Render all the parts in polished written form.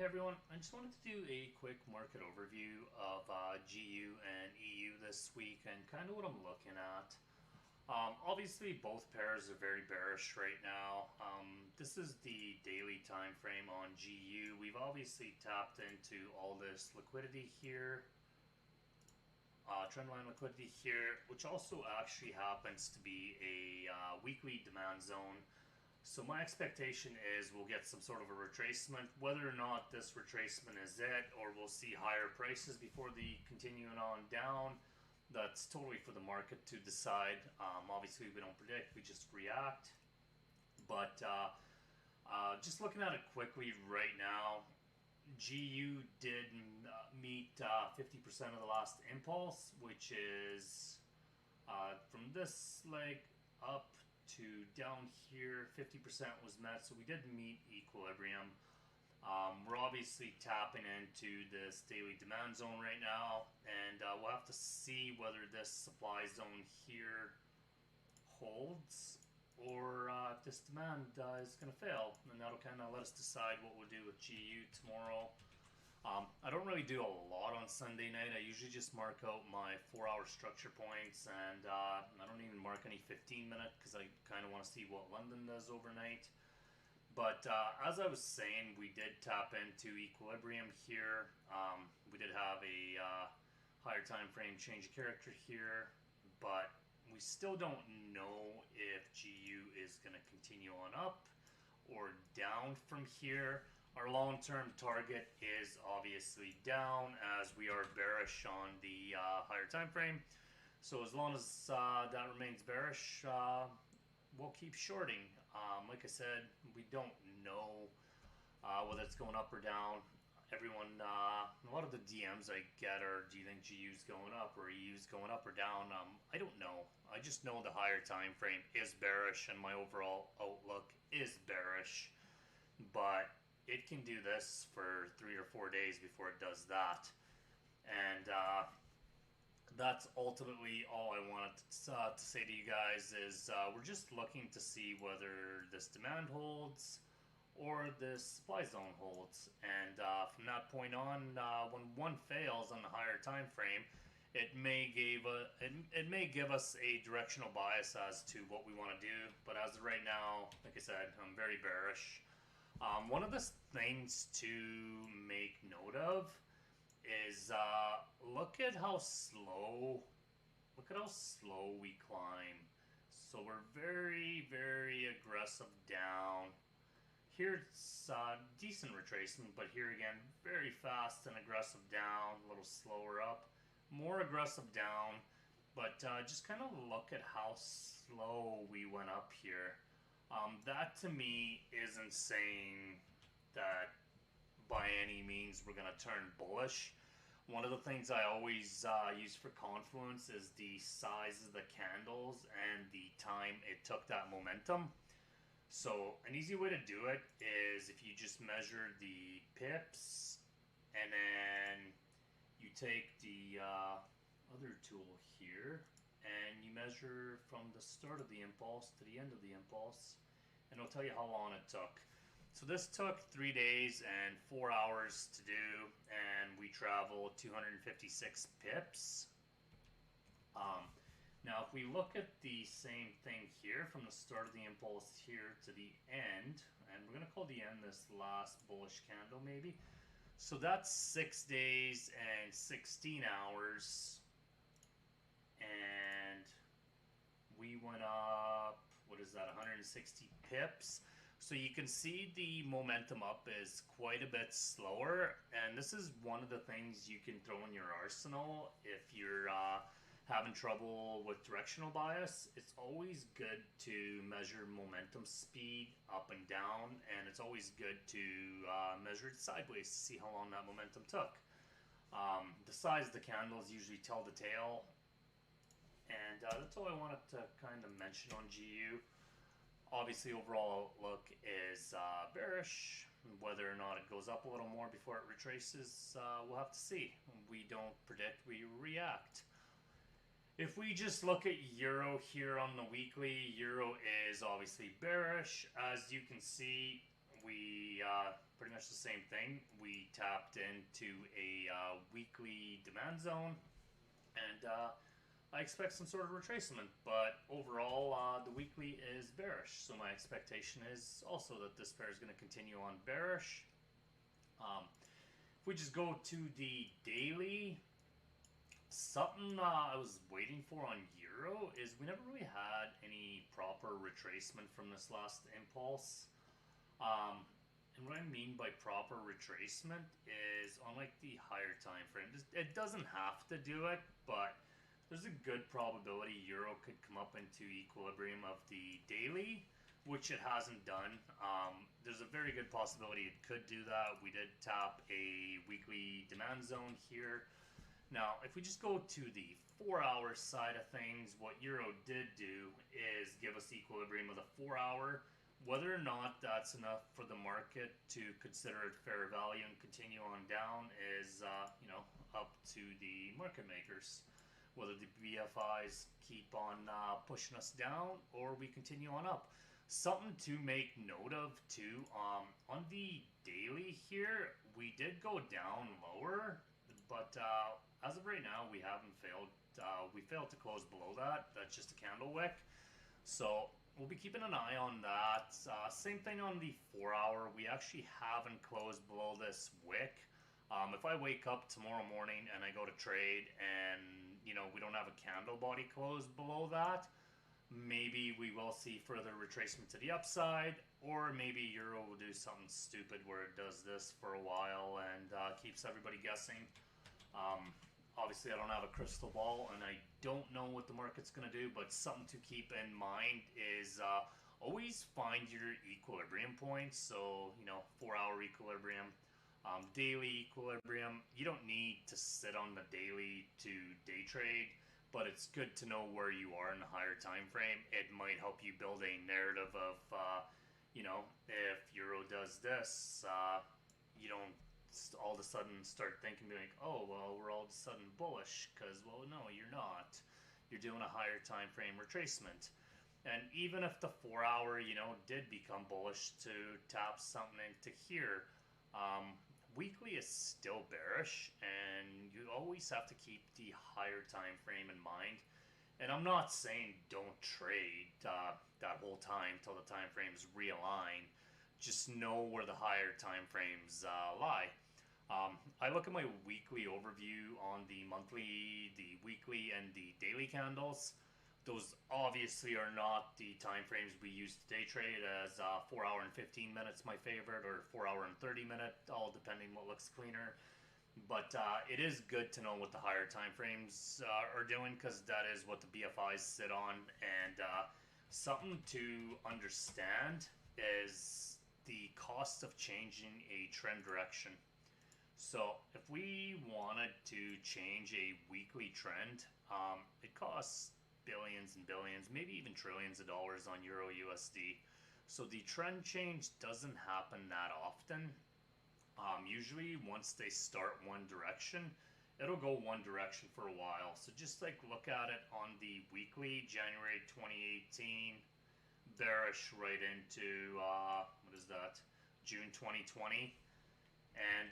everyone, I just wanted to do a quick market overview of GU and EU this week and kind of what I'm looking at. Obviously, both pairs are very bearish right now. This is the daily time frame on GU. We've obviously tapped into all this liquidity here, trendline liquidity here, which also actually happens to be a weekly demand zone. So my expectation is we'll get some sort of a retracement. Whether or not this retracement is it, or we'll see higher prices before the continuing on down, that's totally for the market to decide. Obviously, we don't predict, we just react. But just looking at it quickly right now, GU did meet 50% of the last impulse, which is from this leg up to down here. 50% was met, so we did meet equilibrium. We're obviously tapping into this daily demand zone right now, and we'll have to see whether this supply zone here holds or if this demand is going to fail, and that'll kind of let us decide what we'll do with GU tomorrow. I don't really do a lot on Sunday night. I usually just mark out my 4-hour structure points, and I don't even mark any 15-minute because I kind of want to see what London does overnight. But as I was saying, we did tap into equilibrium here. We did have a higher time frame change of character here, but we still don't know if GU is going to continue on up or down from here. Our long-term target is obviously down, as we are bearish on the higher time frame. So as long as that remains bearish, we'll keep shorting. Like I said, we don't know whether it's going up or down. Everyone, a lot of the DMs I get are, do you think GU's going up or EU's going up or down? I don't know. I just know the higher time frame is bearish and my overall outlook is bearish. But it can do this for 3 or 4 days before it does that. And that's ultimately all I wanted to say to you guys is we're just looking to see whether this demand holds or this supply zone holds. And from that point on, when one fails on the higher time frame, it may give us a directional bias as to what we want to do. But as of right now, like I said, I'm very bearish. One of the things to make note of is look at how slow we climb. So we're very aggressive down. Here it's decent retracement, but here again, very fast and aggressive down, a little slower up, more aggressive down, but just kind of look at how slow we went up here. That to me isn't saying that by any means we're going to turn bullish. One of the things I always use for confluence is the size of the candles and the time it took that momentum. So an easy way to do it is if you just measure the pips and then you take the other tool here and you measure from the start of the impulse to the end of the impulse, and it'll tell you how long it took. So this took 3 days and 4 hours to do, and we traveled 256 pips. Now if we look at the same thing here from the start of the impulse here to the end, and we're going to call the end this last bullish candle maybe. So that's 6 days and 16 hours. And we went up, what is that, 160 pips. So you can see the momentum up is quite a bit slower, and this is one of the things you can throw in your arsenal if you're having trouble with directional bias. It's always good to measure momentum speed up and down, and it's always good to measure it sideways to see how long that momentum took. The size of the candles usually tell the tale. And that's all I wanted to kind of mention on GU. Obviously, overall outlook is bearish. Whether or not it goes up a little more before it retraces, we'll have to see. We don't predict, we react. If we just look at Euro here on the weekly, Euro is obviously bearish. As you can see, we pretty much the same thing. We tapped into a weekly demand zone, and I expect some sort of retracement. But overall, the weekly is bearish, so my expectation is also that this pair is going to continue on bearish. If we just go to the daily, something I was waiting for on Euro is we never really had any proper retracement from this last impulse. And what I mean by proper retracement is on like the higher time frame. It doesn't have to do it, but there's a good probability Euro could come up into equilibrium of the daily, which it hasn't done. There's a very good possibility it could do that. We did tap a weekly demand zone here. Now, if we just go to the 4-hour side of things, what Euro did do is give us equilibrium of the 4-hour. Whether or not that's enough for the market to consider it fair value and continue on down is, up to the market makers. Whether the BFIs keep on pushing us down or we continue on up. Something to make note of too, on the daily here, we did go down lower, but as of right now, we haven't failed. We failed to close below that. That's just a candle wick. So we'll be keeping an eye on that. Same thing on the 4-hour. We actually haven't closed below this wick. If I wake up tomorrow morning and I go to trade and, we don't have a candle body closed below that, maybe we will see further retracement to the upside, or maybe Euro will do something stupid where it does this for a while and keeps everybody guessing. Obviously, I don't have a crystal ball, and I don't know what the market's going to do, but something to keep in mind is always find your equilibrium points. So, 4-hour equilibrium, daily equilibrium. You don't need to sit on the daily to day trade, but it's good to know where you are in the higher time frame. It might help you build a narrative of, if Euro does this, you don't all of a sudden start thinking, like, oh, well, we're all of a sudden bullish, because, well, no, you're not. You're doing a higher time frame retracement. And even if the 4-hour, did become bullish to tap something into here, weekly is still bearish, and you always have to keep the higher time frame in mind. And I'm not saying don't trade that whole time till the time frames realign. Just know where the higher time frames lie. I look at my weekly overview on the monthly, the weekly, and the daily candles. Those obviously are not the time frames we use to day trade, as 4-hour and 15 minutes my favorite, or 4-hour and 30 minute, all depending what looks cleaner. But it is good to know what the higher time frames are doing, because that is what the BFIs sit on. And something to understand is the cost of changing a trend direction. So if we wanted to change a weekly trend, it costs billions and billions, maybe even trillions of dollars on Euro USD. So the trend change doesn't happen that often. Usually once they start one direction, it'll go one direction for a while. So just like look at it on the weekly, January 2018, bearish right into, June 2020. And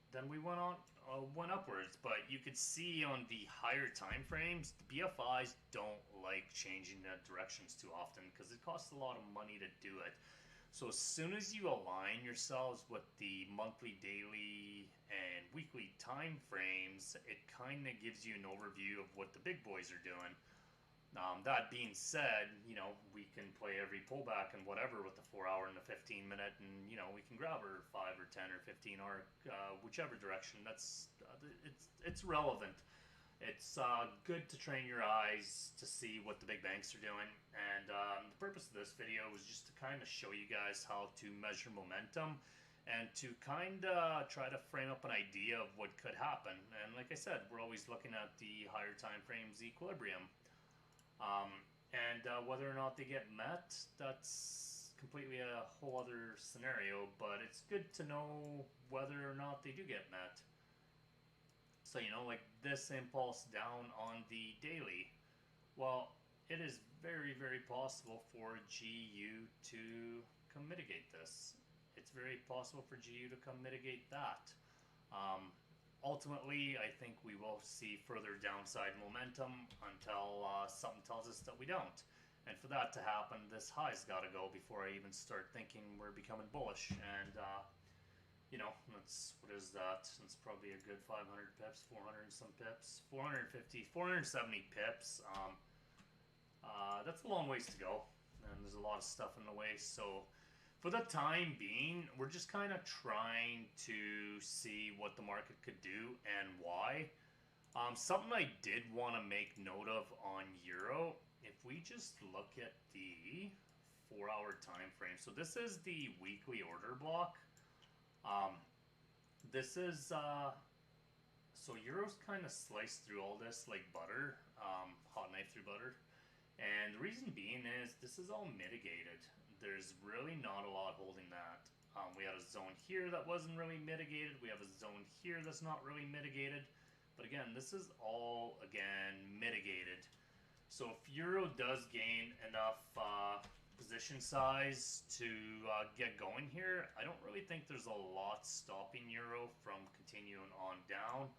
then we went upwards, but you could see on the higher time frames, the BFIs don't like changing the directions too often because it costs a lot of money to do it. So as soon as you align yourselves with the monthly, daily, and weekly time frames, it kind of gives you an overview of what the big boys are doing. That being said, we can play every pullback and whatever with the 4-hour and the 15 minute, and we can grab her 5 or 10 or 15 arc, whichever direction. It's relevant. It's good to train your eyes to see what the big banks are doing. And the purpose of this video was just to kind of show you guys how to measure momentum and to kind of try to frame up an idea of what could happen. And like I said, we're always looking at the higher time frames equilibrium. And whether or not they get met, that's completely a whole other scenario, but it's good to know whether or not they do get met. So, like this impulse down on the daily, well, it is very, very possible for GU to come mitigate this. It's very possible for GU to come mitigate that. Ultimately, I think we will see further downside momentum until something tells us that we don't. And for that to happen, this high's got to go before I even start thinking we're becoming bullish. And you know, that's, what is that? It's probably a good 500 pips, 400 and some pips, 450, 470 pips. That's a long ways to go, and there's a lot of stuff in the way. So for the time being, we're just kind of trying to see what the market could do and why. Something I did want to make note of on Euro, if we just look at the 4-hour time frame. So this is the weekly order block. This is so Euro's kind of sliced through all this like butter, hot knife through butter. And the reason being is this is all mitigated. There's really not a lot holding that. We had a zone here that wasn't really mitigated. We have a zone here that's not really mitigated. But again, this is all, again, mitigated. So if Euro does gain enough position size to get going here, I don't really think there's a lot stopping Euro from continuing on down.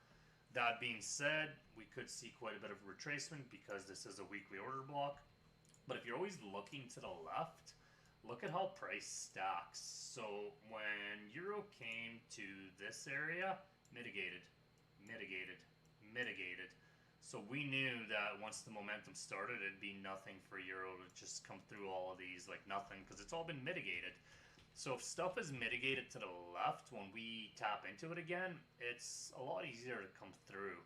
That being said, we could see quite a bit of retracement because this is a weekly order block. But if you're always looking to the left, look at how price stacks. So when Euro came to this area, mitigated, mitigated, mitigated. So we knew that once the momentum started, it'd be nothing for Euro to just come through all of these like nothing, because it's all been mitigated. So if stuff is mitigated to the left, when we tap into it again, it's a lot easier to come through.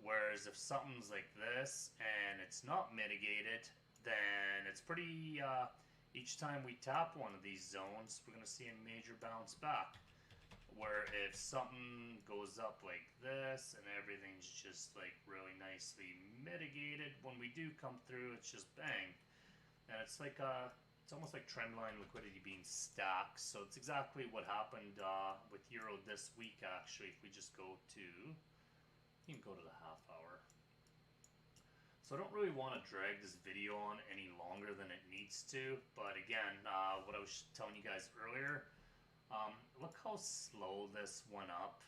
Whereas if something's like this and it's not mitigated, then it's pretty, each time we tap one of these zones, we're going to see a major bounce back. Where if something goes up like this and everything's just like really nicely mitigated, when we do come through, it's just bang. And it's like it's almost like trendline liquidity being stacked. So it's exactly what happened with Euro this week, actually. If we just go to, you can go to the half hour. So I don't really want to drag this video on any longer than it needs to. But again, what I was telling you guys earlier, look how slow this went up.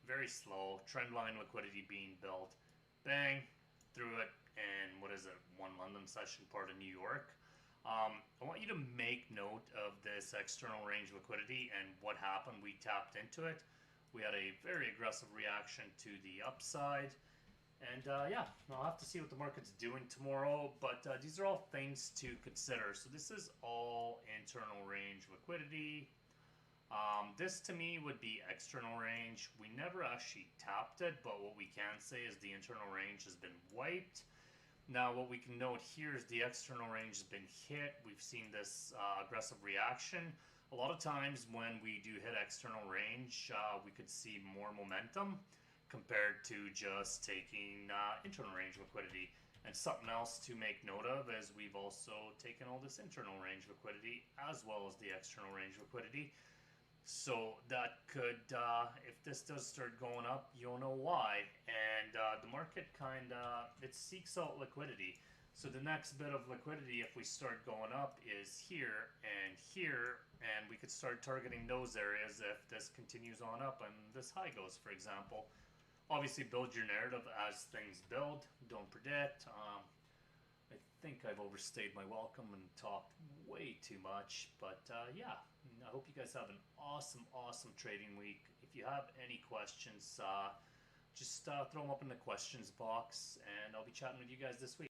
Very slow. Trendline liquidity being built. Bang. Through it. And what is it? One London session, part of New York. I want you to make note of this external range liquidity and what happened. We tapped into it. We had a very aggressive reaction to the upside. And yeah, I'll have to see what the market's doing tomorrow. But these are all things to consider. So this is all internal range liquidity. This to me would be external range. We never actually tapped it, but what we can say is the internal range has been wiped. Now what we can note here is the external range has been hit. We've seen this aggressive reaction. A lot of times when we do hit external range, we could see more momentum compared to just taking internal range liquidity. And something else to make note of is we've also taken all this internal range liquidity as well as the external range liquidity. So that could, if this does start going up, you'll know why. And the market kind of, it seeks out liquidity. So the next bit of liquidity, if we start going up, is here, and we could start targeting those areas if this continues on up and this high goes, for example. Obviously, build your narrative as things build. Don't predict. I think I've overstayed my welcome and talked way too much, but yeah, I hope you guys have an awesome, awesome trading week. If you have any questions, just throw them up in the questions box, and I'll be chatting with you guys this week.